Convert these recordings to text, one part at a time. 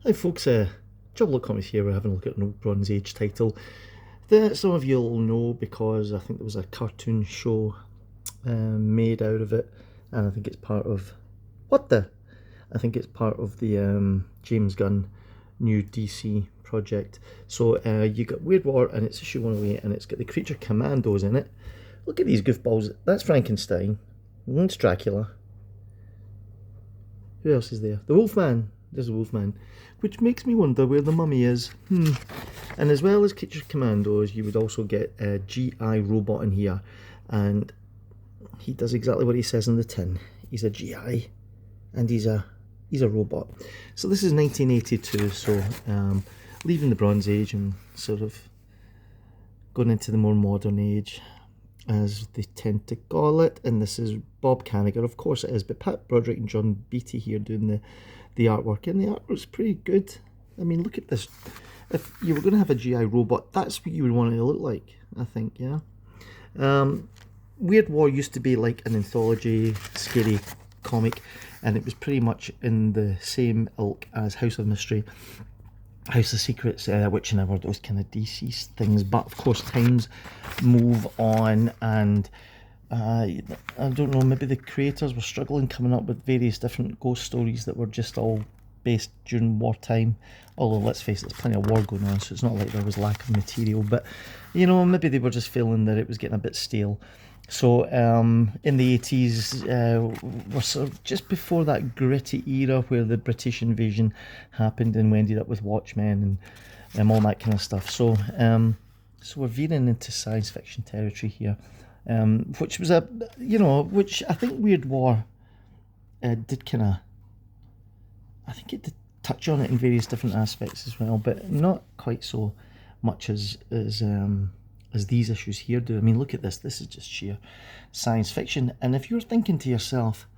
Hi folks, Job Look Comics here. We're having a look at an old Bronze Age title that some of you will know because I think there was a cartoon show made out of it, and I think it's part of I think it's part of the James Gunn new DC project. So you got Weird War, and it's issue 108, and it's got the creature Commandos in it. Look at these goofballs. That's Frankenstein. That's Dracula. Who else is there? The Wolfman. There's a Wolfman, which makes me wonder where the mummy is. And as well as Creature Commandos, you would also get a GI robot in here, and he does exactly what he says in the tin. He's a GI, and he's a robot. So this is 1982. So leaving the Bronze Age and sort of going into the more modern age, as they tend to call it. And this is Bob Kanigher, of course it is, but Pat Broderick and John Beattie here doing the artwork, and the artwork's pretty good. I mean, look at this. If you were going to have a GI robot, that's what you would want it to look like, I think, yeah. Weird War used to be like an anthology, scary comic, and it was pretty much in the same ilk as House of Mystery, House of Secrets, Witch and Hour, those kind of DC things. But of course, times move on, and I don't know, maybe the creators were struggling coming up with various different ghost stories that were just all based during wartime. Although, let's face it, there's plenty of war going on, so it's not like there was lack of material. But, you know, maybe they were just feeling that it was getting a bit stale. So, in the 80s, we're sort of just before that gritty era where the British invasion happened, and we ended up with Watchmen and all that kind of stuff. So, so we're veering into science fiction territory here. Which was which I think Weird War did kind of, I think it did touch on it in various different aspects as well, but not quite so much as these issues here do. I mean, look at this. This is just sheer science fiction. And if you're thinking to yourself,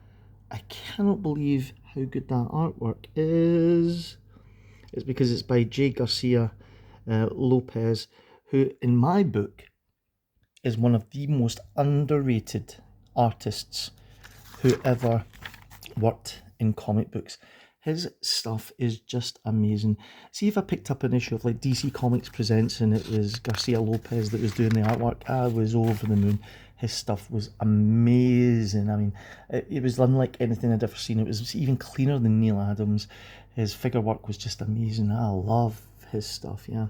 I cannot believe how good that artwork is, it's because it's by J. Garcia Lopez, who, in my book, is one of the most underrated artists who ever worked in comic books. His stuff is just amazing. See, if I picked up an issue of like DC Comics Presents and it was Garcia Lopez that was doing the artwork, I was over the moon. His stuff was amazing. I mean, it was unlike anything I'd ever seen. It was even cleaner than Neil Adams. His figure work was just amazing. I love his stuff, yeah.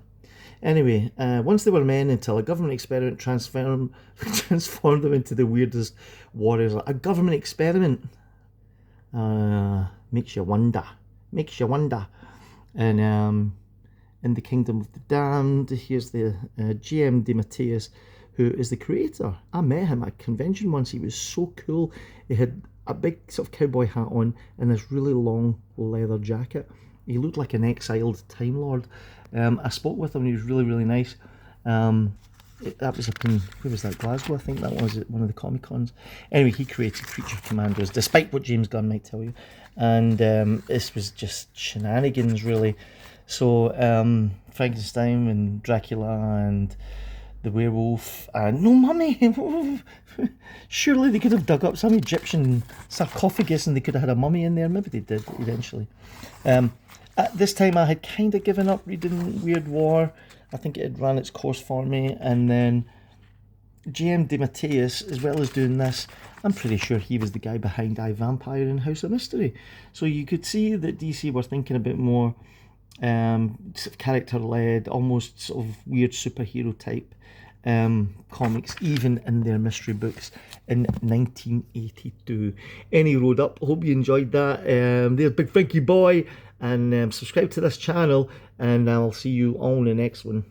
Anyway, once they were men until a government experiment transformed them into the weirdest warriors. A government experiment makes you wonder. And in the Kingdom of the Damned, here's the G.M. DeMatteis, who is the creator. I met him at a convention once. He was so cool. He had a big sort of cowboy hat on and this really long leather jacket. He looked like an exiled Time Lord. I spoke with him and he was really, really nice. That was up in, where was that, Glasgow, I think that was at one of the Comic Cons. Anyway, he created Creature Commandos, despite what James Gunn might tell you. And this was just shenanigans, really. So, Frankenstein and Dracula and the werewolf and no mummy. Surely they could have dug up some Egyptian sarcophagus and they could have had a mummy in there. Maybe they did eventually. At this time I had kind of given up reading Weird War. I think it had run its course for me, and then J.M. DeMatteis, as well as doing this, I'm pretty sure he was the guy behind I, Vampire and House of Mystery. So you could see that DC were thinking a bit more sort of character-led, almost sort of weird superhero type comics, even in their mystery books in 1982. Any road up, hope you enjoyed that. There's Big Frankie Boy, and subscribe to this channel, and I'll see you on the next one.